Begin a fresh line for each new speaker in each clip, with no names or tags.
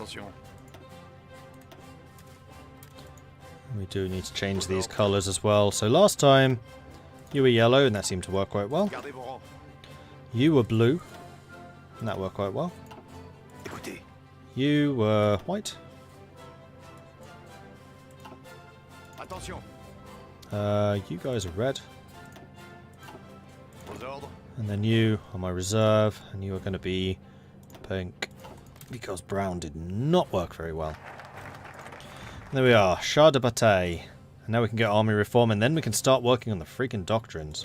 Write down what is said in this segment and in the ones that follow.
Attention.
We do need to change these colours as well. So last time you were yellow and that seemed to work quite well.
Gardez vos rangs.
You were blue and that worked quite well.
Écoutez.
You were white.
Attention.
You guys are red.
Aux ordres.
And then you are my reserve, and you are going to be pink, because brown did not work very well. And there we are, char de bataille. And now we can get army reform, and then we can start working on the freaking doctrines.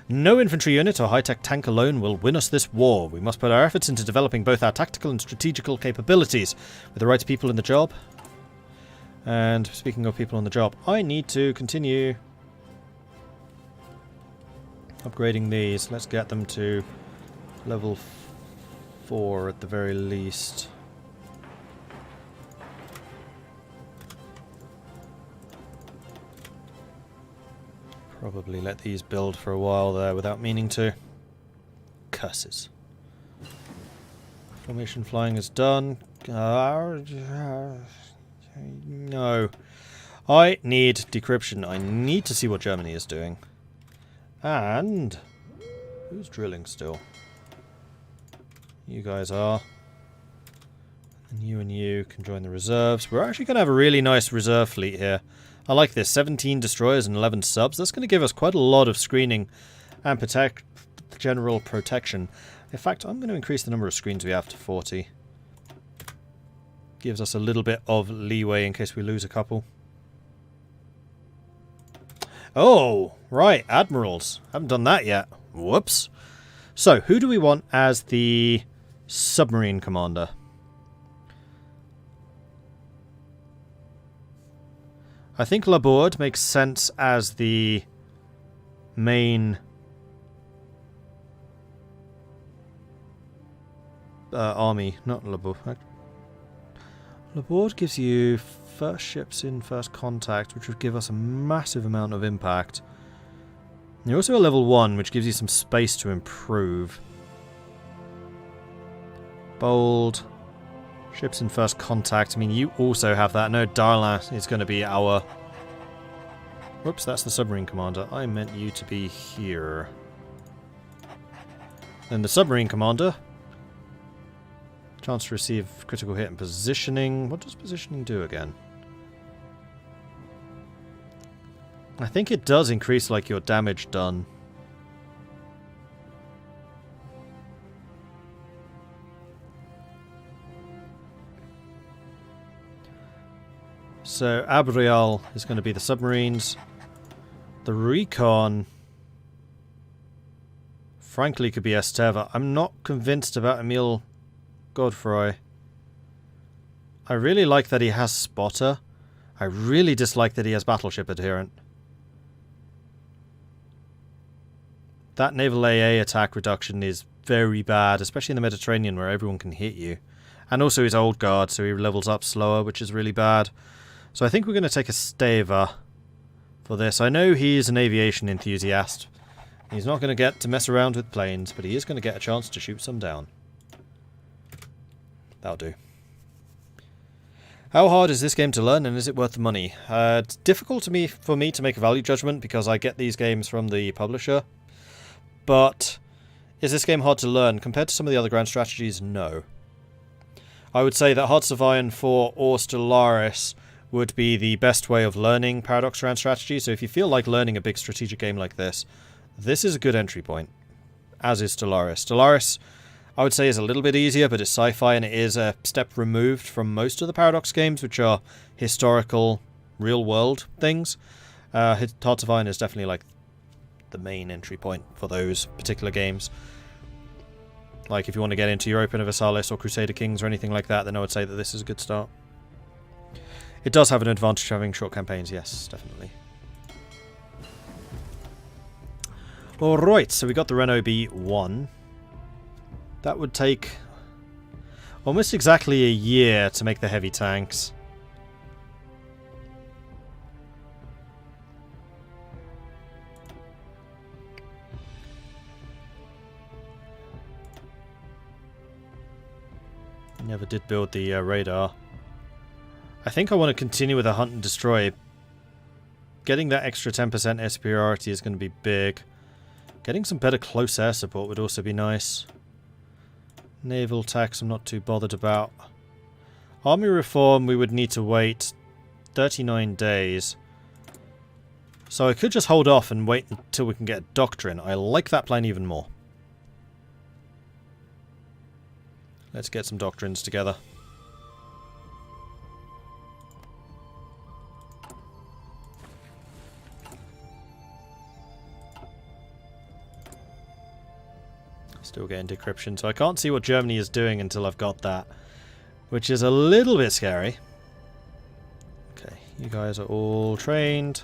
No infantry unit or high-tech tank alone will win us this war. We must put our efforts into developing both our tactical and strategical capabilities with the right people in the job. And speaking of people on the job, I need to continue upgrading these. Let's get them to level 4 at the very least. Probably let these build for a while there without meaning to. Curses. Formation flying is done. No. I need decryption. I need to see what Germany is doing. And who's drilling still? You guys are. And you can join the reserves. We're actually going to have a really nice reserve fleet here. I like this. 17 destroyers and 11 subs. That's going to give us quite a lot of screening and general protection. In fact, I'm going to increase the number of screens we have to 40. Gives us a little bit of leeway in case we lose a couple. Oh, right, admirals. Haven't done that yet. Whoops. So, who do we want as the submarine commander? I think Laborde makes sense as the main army. Not Laborde. Laborde gives you first ships in first contact, which would give us a massive amount of impact. You're also a level 1, which gives you some space to improve. Bold. Ships in first contact. I mean, you also have that. No, Darlin is going to be our... Whoops, that's the submarine commander. I meant you to be here. Then the submarine commander. Chance to receive critical hit and positioning. What does positioning do again? I think it does increase, like, your damage done. So, Admiral is going to be the submarines. The recon, frankly, could be Esteva. I'm not convinced about Emile Godefroy. I really like that he has Spotter. I really dislike that he has Battleship Adherent. That naval AA attack reduction is very bad, especially in the Mediterranean where everyone can hit you. And also he's old guard, so he levels up slower, which is really bad. So I think we're going to take a Steva for this. I know he's an aviation enthusiast. He's not going to get to mess around with planes, but he is going to get a chance to shoot some down. That'll do. How hard is this game to learn, and is it worth the money? It's difficult for me to make a value judgment because I get these games from the publisher. But is this game hard to learn? Compared to some of the other grand strategies, no. I would say that Hearts of Iron 4 or Stellaris would be the best way of learning Paradox grand strategy. So if you feel like learning a big strategic game like this is a good entry point, as is Stellaris. Stellaris, I would say, is a little bit easier, but it's sci-fi and it is a step removed from most of the Paradox games, which are historical, real-world things. Hearts of Iron is definitely like the main entry point for those particular games. Like if you want to get into Europa Universalis or Crusader Kings or anything like that, then I would say that this is a good start. It does have an advantage having short campaigns, yes, definitely. Alright, so we got the Renault B1. That would take almost exactly a year to make the heavy tanks. Never did build the radar. I think I want to continue with a hunt and destroy. Getting that extra 10% air superiority is going to be big. Getting some better close air support would also be nice. Naval tax I'm not too bothered about. Army reform we would need to wait 39 days. So I could just hold off and wait until we can get doctrine. I like that plan even more. Let's get some doctrines together. Still getting decryption, so I can't see what Germany is doing until I've got that. Which is a little bit scary. Okay, you guys are all trained.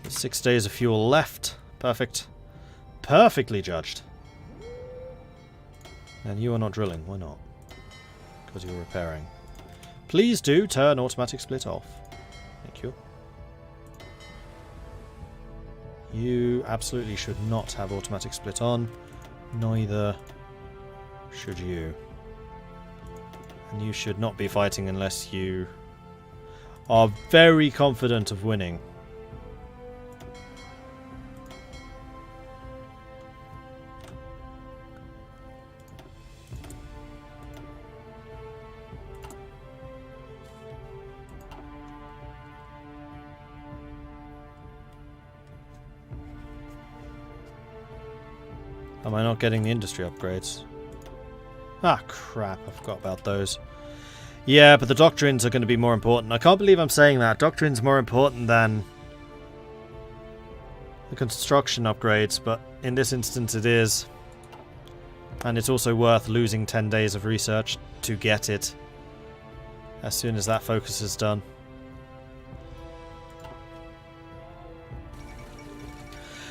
6 days of fuel left. Perfect. Perfectly judged. And you are not drilling. Why not? Because you're repairing. Please do turn automatic split off. Thank you. You absolutely should not have automatic split on. Neither should you. And you should not be fighting unless you are very confident of winning. Am I not getting the industry upgrades? Ah, crap. I forgot about those. Yeah, but the doctrines are going to be more important. I can't believe I'm saying that. Doctrine's more important than the construction upgrades, but in this instance it is. And it's also worth losing 10 days of research to get it as soon as that focus is done.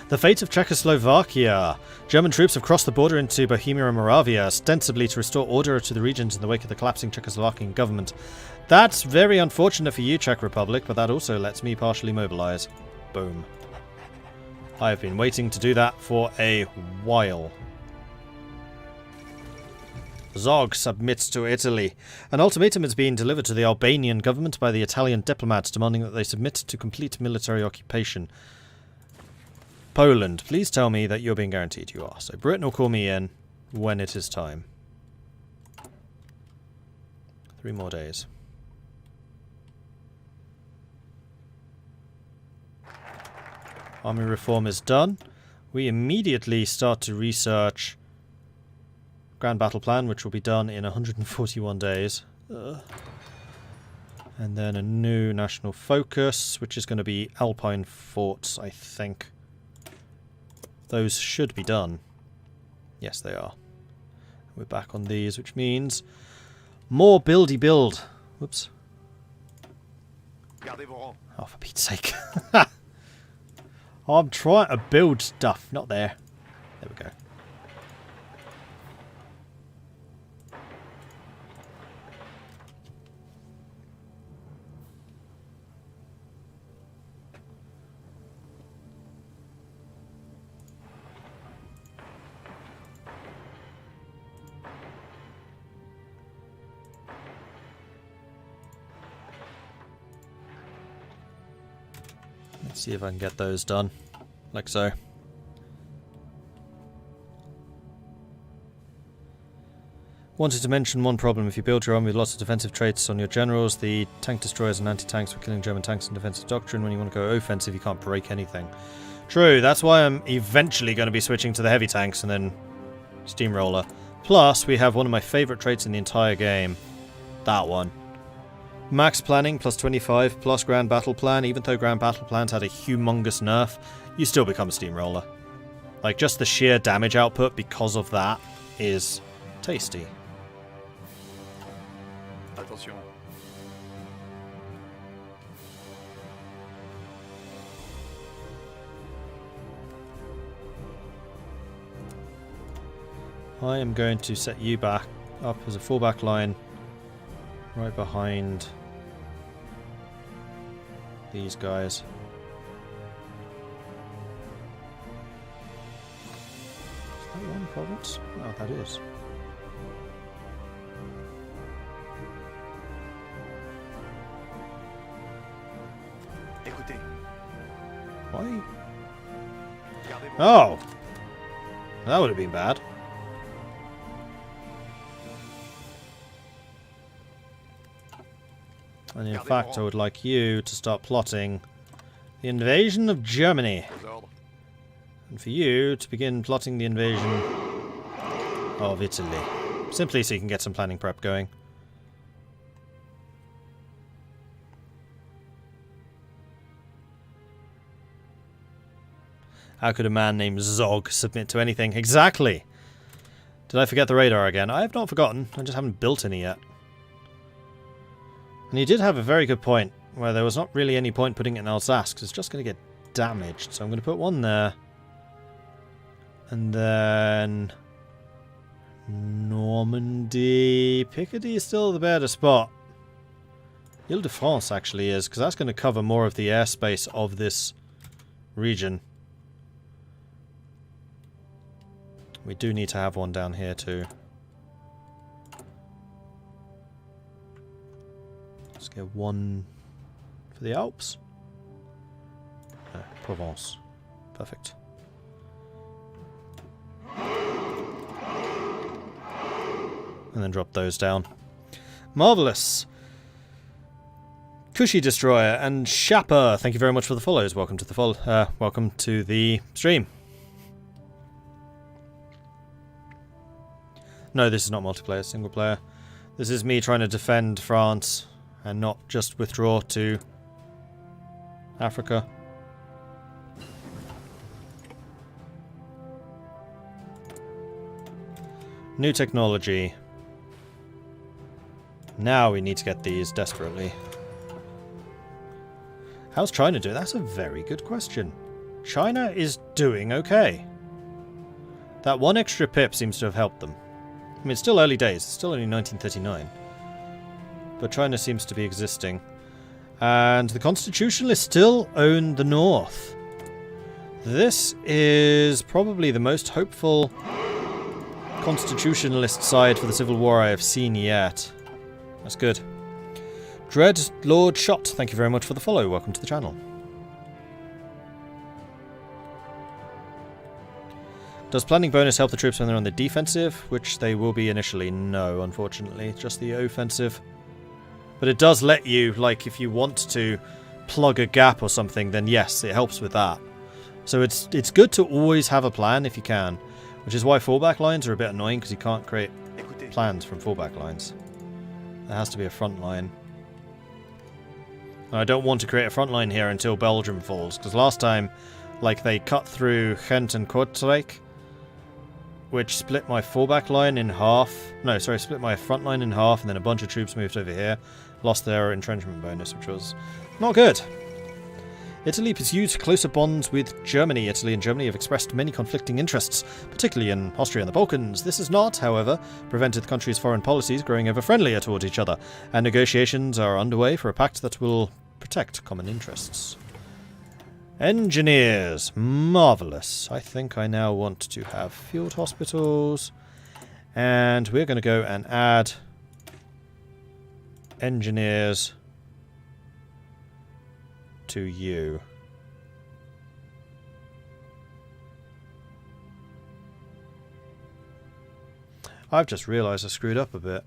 The fate of Czechoslovakia. German troops have crossed the border into Bohemia and Moravia, ostensibly to restore order to the regions in the wake of the collapsing Czechoslovakian government. That's very unfortunate for you, Czech Republic, but that also lets me partially mobilise. Boom. I've been waiting to do that for a while. Zog submits to Italy. An ultimatum has been delivered to the Albanian government by the Italian diplomats demanding that they submit to complete military occupation. Poland, please tell me that you're being guaranteed you are. So Britain will call me in when it is time. 3 more days. Army reform is done. We immediately start to research Grand Battle Plan, which will be done in 141 days. And then a new national focus, which is going to be Alpine forts, I think. Those should be done. Yes, they are. We're back on these, which means more buildy build. Whoops. Oh, for Pete's sake. I'm trying to build stuff. Not there. There we go. Let's see if I can get those done. Like so. Wanted to mention one problem. If you build your army with lots of defensive traits on your generals, the tank destroyers and anti-tanks for killing German tanks and defensive doctrine. When you want to go offensive, you can't break anything. True, that's why I'm eventually going to be switching to the heavy tanks and then steamroller. Plus, we have one of my favourite traits in the entire game. That one. Max planning plus 25 plus Grand Battle Plan. Even though Grand Battle Plans had a humongous nerf, you still become a steamroller. Like, just the sheer damage output because of that is tasty.
Attention.
I am going to set you back up as a fallback line right behind these guys. Is that one province? Oh, that is.
Écoutez.
Why?
Gardez vos...
Oh! That would have been bad. And in fact, I would like you to start plotting the invasion of Germany.
Vos ordres.
And for you to begin plotting the invasion of Italy. Simply so you can get some planning prep going. How could a man named Zog submit to anything? Exactly! Did I forget the radar again? I have not forgotten. I just haven't built any yet. And you did have a very good point, where there was not really any point putting it in Alsace, because it's just going to get damaged. So I'm going to put one there. And then... Normandy... Picardy is still the better spot. Ile-de-France actually is, because that's going to cover more of the airspace of this region. We do need to have one down here too. Let's get one for the Alps. Provence. Perfect. And then drop those down. Marvellous. Cushy Destroyer and Shapper, thank you very much for the follows. Welcome to the welcome to the stream. No, this is not multiplayer, single player. This is me trying to defend France and not just withdraw to Africa. New technology. Now we need to get these desperately. How's China doing? That's a very good question. China is doing okay. That one extra pip seems to have helped them. I mean, it's still early days. It's still only 1939. But China seems to be existing. And the Constitutionalists still own the North. This is probably the most hopeful Constitutionalist side for the Civil War I have seen yet. That's good. Dread Lord Shot, thank you very much for the follow. Welcome to the channel. Does planning bonus help the troops when they're on the defensive? Which they will be initially. No, unfortunately. Just the offensive. But it does let you, like, if you want to plug a gap or something, then yes, it helps with that. So it's good to always have a plan if you can. Which is why fallback lines are a bit annoying, because you can't create plans from fallback lines. There has to be a front line. And I don't want to create a front line here until Belgium falls, because last time, like, they cut through Ghent and Kortrijk, which split my fallback line in half. No, sorry, split my front line in half, and then a bunch of troops moved over here. Lost their entrenchment bonus, which was not good. Italy pursued closer bonds with Germany. Italy and Germany have expressed many conflicting interests, particularly in Austria and the Balkans. This has not, however, prevented the countries' foreign policies growing ever friendlier towards each other, and negotiations are underway for a pact that will protect common interests. Engineers. Marvellous. I think I now want to have field hospitals. And we're going to go and add engineers to you. I've just realised I screwed up a bit.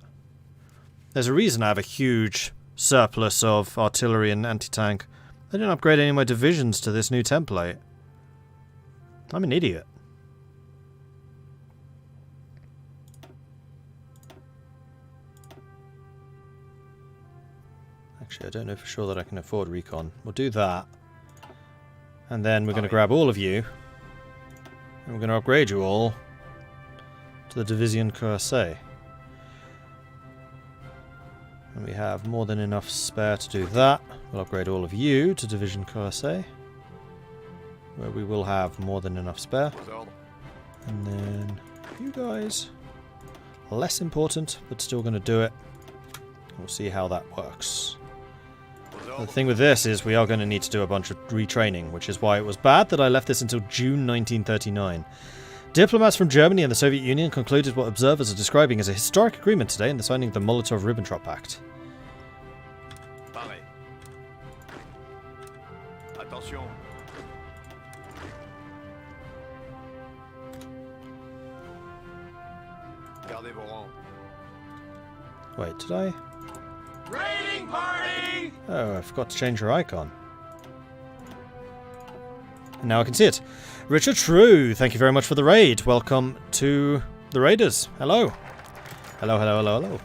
There's a reason I have a huge surplus of artillery and anti-tank. I didn't upgrade any of my divisions to this new template. I'm an idiot. Actually, I don't know for sure that I can afford recon. We'll do that. And then we're going to grab all of you. And we're going to upgrade you all to the Division Cuirassé. And we have more than enough spare to do that. We'll upgrade all of you to Division Cuirassé, where we will have more than enough spare. And then you guys, less important, but still going to do it. We'll see how that works. The thing with this is we are going to need to do a bunch of retraining, which is why it was bad that I left this until June 1939. Diplomats from Germany and the Soviet Union concluded what observers are describing as a historic agreement today in the signing of the Molotov-Ribbentrop Pact.
Attention. Gardez vos rangs.
Wait, did I?
Raiding party!
Oh, I forgot to change her icon. And now I can see it. Richard True, thank you very much for the raid. Welcome to the Raiders. Hello. Hello, hello, hello, hello.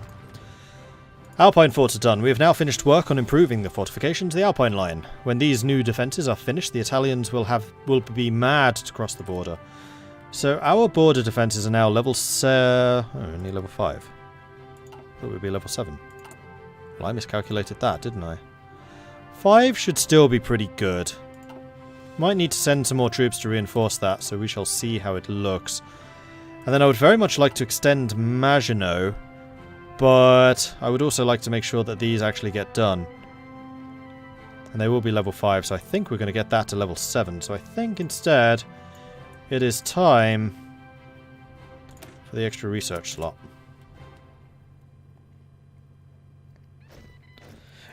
Alpine forts are done. We have now finished work on improving the fortifications of the Alpine line. When these new defences are finished, the Italians will be mad to cross the border. So our border defences are now level only level 5. Thought we'd be level 7. Well, I miscalculated that, didn't I? 5 should still be pretty good. Might need to send some more troops to reinforce that, so we shall see how it looks. And then I would very much like to extend Maginot, but I would also like to make sure that these actually get done. And they will be level 5, so I think we're going to get that to level 7. So I think instead it is time for the extra research slot.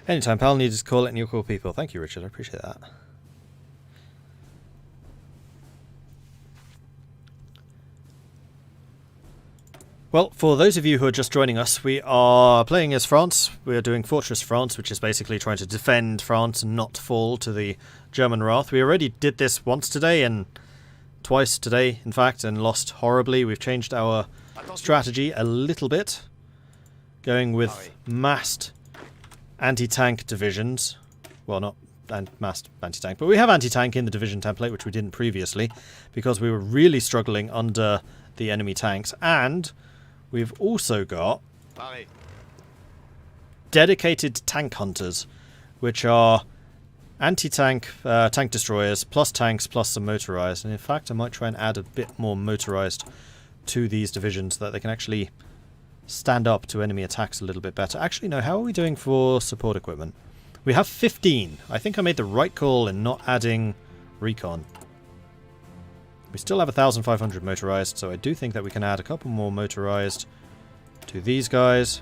Anytime, pal. Need to call it and you'll call people. Thank you, Richard. I appreciate that. Well, for those of you who are just joining us, we are playing as France. We are doing Fortress France, which is basically trying to defend France and not fall to the German wrath. We already did this once today, and twice today, in fact, and lost horribly. We've changed our strategy a little bit, going with massed anti-tank divisions. Well, not massed anti-tank, but we have anti-tank in the division template, which we didn't previously, because we were really struggling under the enemy tanks, and we've also got dedicated tank hunters, which are anti-tank tank destroyers, plus tanks, plus some motorized. And in fact, I might try and add a bit more motorized to these divisions so that they can actually stand up to enemy attacks a little bit better. Actually, no, how are we doing for support equipment? We have 15. I think I made the right call in not adding recon. We still have 1,500 motorized, so I do think that we can add a couple more motorized to these guys.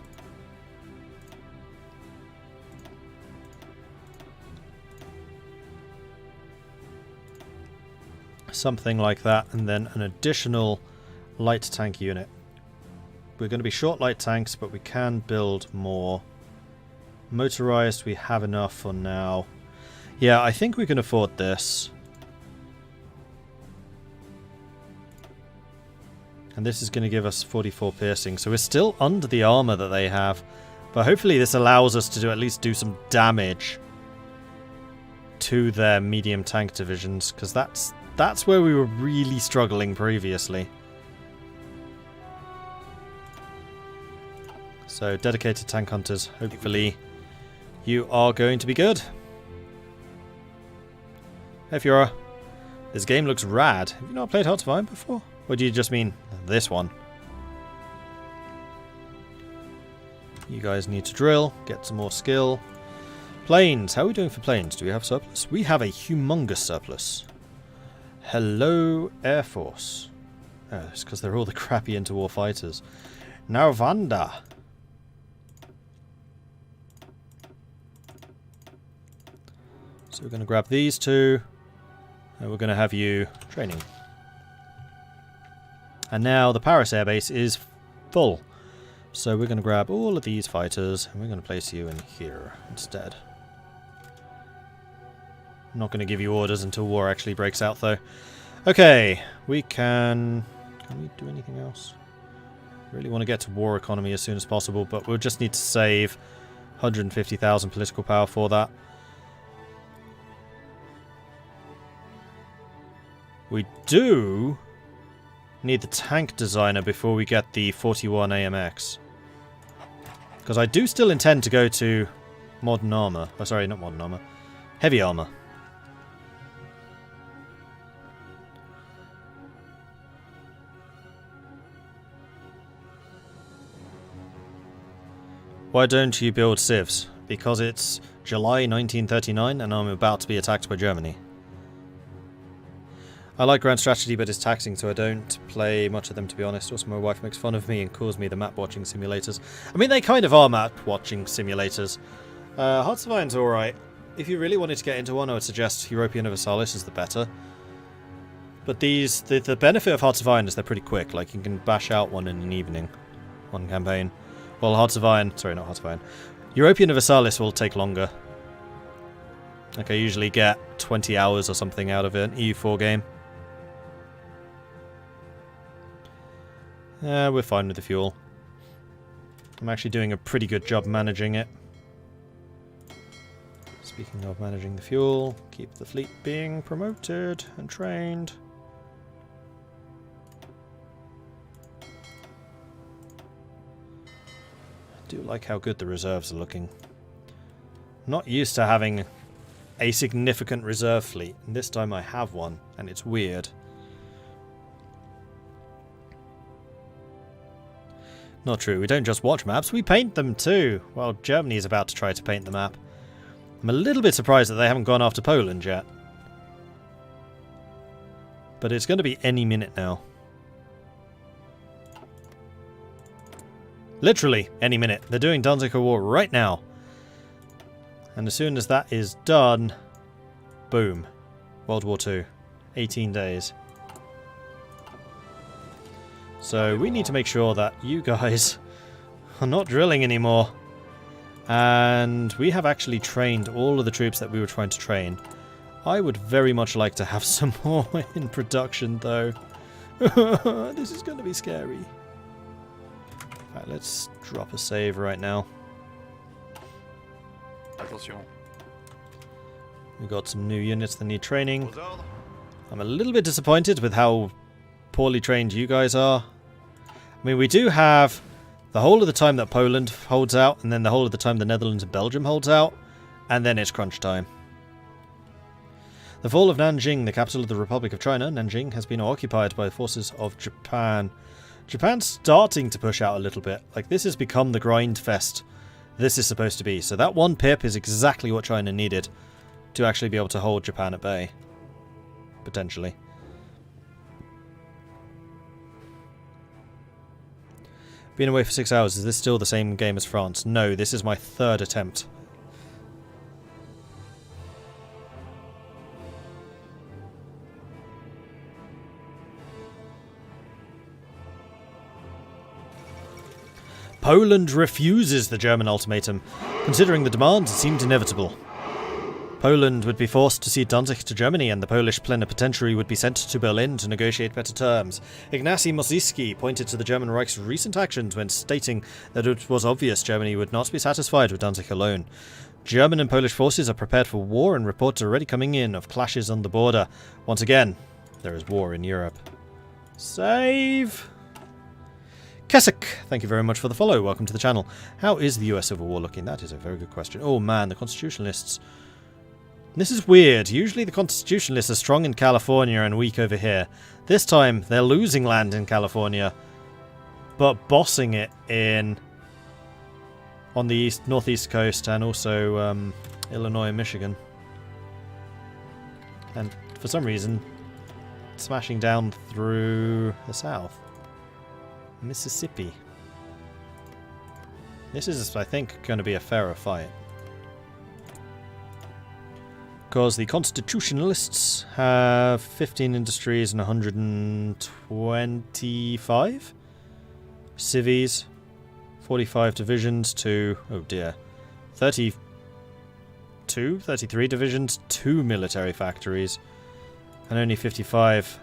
Something like that, and then an additional light tank unit. We're going to be short light tanks, but we can build more. Motorized, we have enough for now. Yeah, I think we can afford this. And this is going to give us 44 piercing, so we're still under the armor that they have. But hopefully this allows us to at least do some damage to their medium tank divisions, because that's where we were really struggling previously. So dedicated tank hunters, hopefully you are going to be good. Hey Fiora, this game looks rad. Have you not played Hearts of Iron before? Or do you just mean this one? You guys need to drill, get some more skill. Planes, how are we doing for planes? Do we have surplus? We have a humongous surplus. Hello, Air Force. Oh, it's because they're all the crappy interwar fighters. Narvanda. So we're going to grab these two, and we're going to have you training. And now the Paris airbase is full. So we're going to grab all of these fighters, and we're going to place you in here instead. I'm not going to give you orders until war actually breaks out, though. Okay, we can... Can we do anything else? Really want to get to war economy as soon as possible, but we'll just need to save 150,000 political power for that. We do need the tank designer before we get the 41 AMX. Because I do still intend to go to modern armor. Oh, sorry, not modern armor. Heavy armor. Why don't you build civs? Because it's July 1939 and I'm about to be attacked by Germany. I like Grand Strategy, but it's taxing, so I don't play much of them, to be honest. Also, my wife makes fun of me and calls me the map-watching simulators. I mean, they kind of are map-watching simulators. Hearts of Iron's alright. if you really wanted to get into one, I would suggest European Universalis is the better. But these, the benefit of Hearts of Iron is they're pretty quick. Like, you can bash out one in an evening. One campaign. Well, Hearts of Iron... Sorry, not Hearts of Iron. European Universalis will take longer. Like, I usually get 20 hours or something out of an EU4 game. We're fine with the fuel. I'm actually doing a pretty good job managing it. Speaking of managing the fuel, keep the fleet being promoted and trained. I do like how good the reserves are looking. Not used to having a significant reserve fleet, and this time I have one, and it's weird. Not true, we don't just watch maps, we paint them too! Well, Germany is about to try to paint the map. I'm a little bit surprised that they haven't gone after Poland yet. But it's going to be any minute now. Literally, any minute. They're doing Danziger War right now. And as soon as that is done, boom. World War II. 18 days. So we need to make sure that you guys are not drilling anymore. And we have actually trained all of the troops that we were trying to train. I would very much like to have some more in production, though. This is going to be scary. Right, let's drop a save right now.
Attention.
We got some new units that need training. I'm a little bit disappointed with how poorly trained you guys are. I mean, we do have the whole of the time that Poland holds out, and then the whole of the time the Netherlands and Belgium holds out, and then it's crunch time. The fall of Nanjing, the capital of the Republic of China, Nanjing has been occupied by the forces of Japan. Japan's starting to push out a little bit. Like, this has become the grind fest this is supposed to be. So that one pip is exactly what China needed to actually be able to hold Japan at bay. Potentially. Been away for 6 hours. Is this still the same game as France? No, this is my third attempt. Poland refuses the German ultimatum. Considering the demands, it seemed inevitable. Poland would be forced to cede Danzig to Germany, and the Polish plenipotentiary would be sent to Berlin to negotiate better terms. Ignacy Mosiski pointed to the German Reich's recent actions when stating that it was obvious Germany would not be satisfied with Danzig alone. German and Polish forces are prepared for war, and reports are already coming in of clashes on the border. Once again, there is war in Europe. Save! Keswick, thank you very much for the follow. Welcome to the channel. How is the US Civil War looking? That is a very good question. Oh man, the Constitutionalists. This is weird. Usually the Constitutionalists are strong in California and weak over here. This time, they're losing land in California, but bossing it on the northeast coast and also Illinois and Michigan. And for some reason, smashing down through the south. Mississippi. This is, I think, going to be a fairer fight. Because the Constitutionalists have 15 industries and 125 civies, 45 divisions to, oh dear, 33 divisions, 2 military factories, and only 55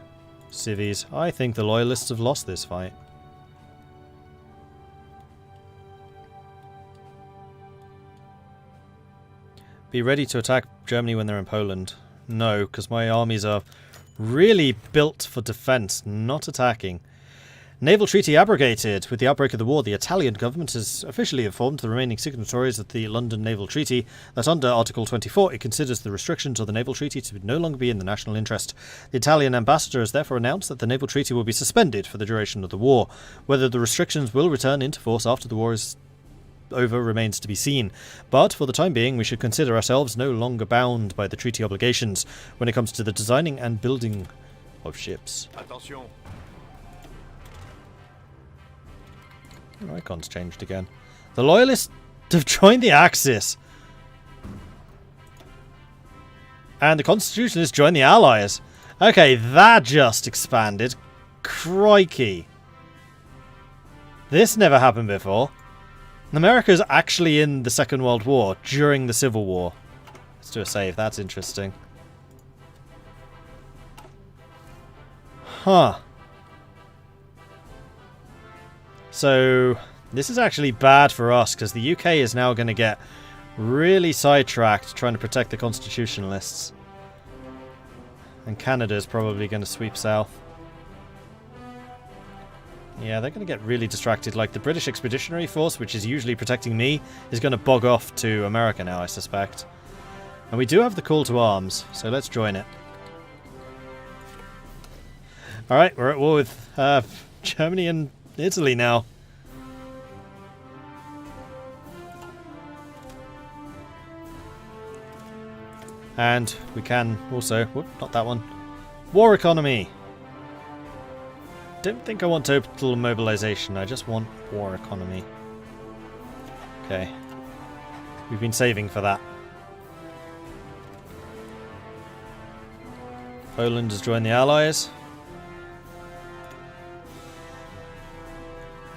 civies. I think the Loyalists have lost this fight. Be ready to attack Germany when they're in Poland. No, because my armies are really built for defense, not attacking. Naval treaty abrogated. With the outbreak of the war, the Italian government has officially informed the remaining signatories of the London Naval Treaty that under Article 24 it considers the restrictions of the naval treaty to no longer be in the national interest. The Italian ambassador has therefore announced that the naval treaty will be suspended for the duration of the war. Whether the restrictions will return into force after the war is over remains to be seen, but for the time being we should consider ourselves no longer bound by the treaty obligations when it comes to the designing and building of ships.
Attention.
Oh, icon's changed again. The Loyalists have joined the Axis. And the Constitutionalists join the Allies. Okay, that just expanded. Crikey. This never happened before. America's actually in the Second World War during the Civil War. Let's do a save, that's interesting. Huh. So, this is actually bad for us, because the UK is now going to get really sidetracked trying to protect the Constitutionalists. And Canada's probably going to sweep south. Yeah, they're going to get really distracted. Like, the British Expeditionary Force, which is usually protecting me, is going to bog off to America now, I suspect. And we do have the call to arms, so let's join it. Alright, we're at war with Germany and Italy now. And we can also... whoop, not that one. War economy! Don't think I want total mobilization, I just want war economy. Okay. We've been saving for that. Poland has joined the Allies.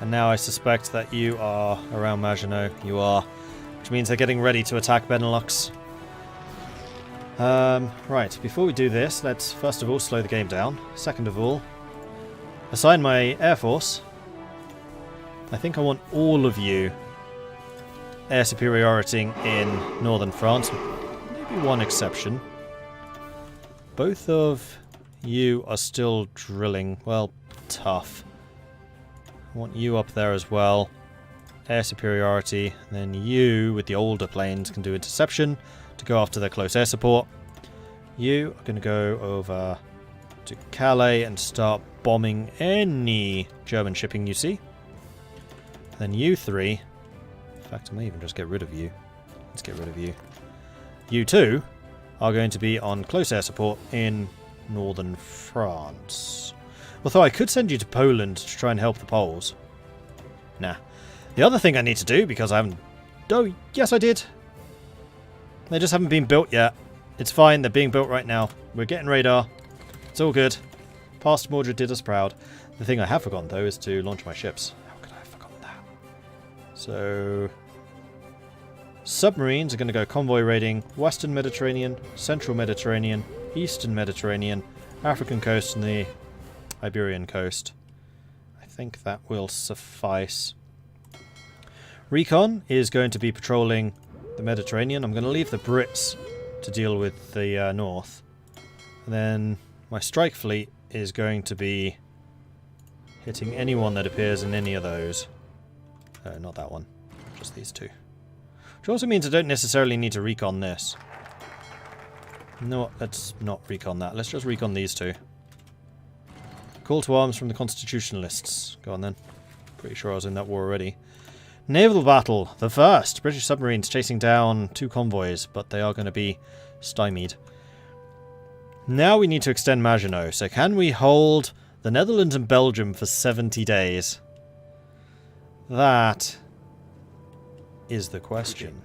And now I suspect that you are around Maginot. You are. Which means they're getting ready to attack Benelux. Right, before we do this, let's first of all slow the game down. Second of all, assign my air force. I think I want all of you air superiority in northern France. Maybe one exception. Both of you are still drilling. Well, tough. I want you up there as well. Air superiority. Then you, with the older planes, can do interception to go after their close air support. You are going to go over to Calais and start bombing any German shipping you see. Then you three... in fact, I may even just get rid of you. Let's get rid of you. You two are going to be on close air support in northern France. Although I could send you to Poland to try and help the Poles. Nah. The other thing I need to do, because I haven't... oh, yes I did. They just haven't been built yet. It's fine, they're being built right now. We're getting radar. It's all good. Past Mordred did us proud. The thing I have forgotten, though, is to launch my ships. How could I have forgotten that? So... submarines are going to go convoy raiding Western Mediterranean, Central Mediterranean, Eastern Mediterranean, African coast, and the Iberian coast. I think that will suffice. Recon is going to be patrolling the Mediterranean. I'm going to leave the Brits to deal with the north. And then my strike fleet is going to be hitting anyone that appears in any of those. Not that one. Just these two. Which also means I don't necessarily need to recon this. No, let's not recon that. Let's just recon these two. Call to arms from the Constitutionalists. Go on then. Pretty sure I was in that war already. Naval battle. The first. British submarines chasing down 2 convoys, but they are going to be stymied. Now we need to extend Maginot. So can we hold the Netherlands and Belgium for 70 days? That is the question.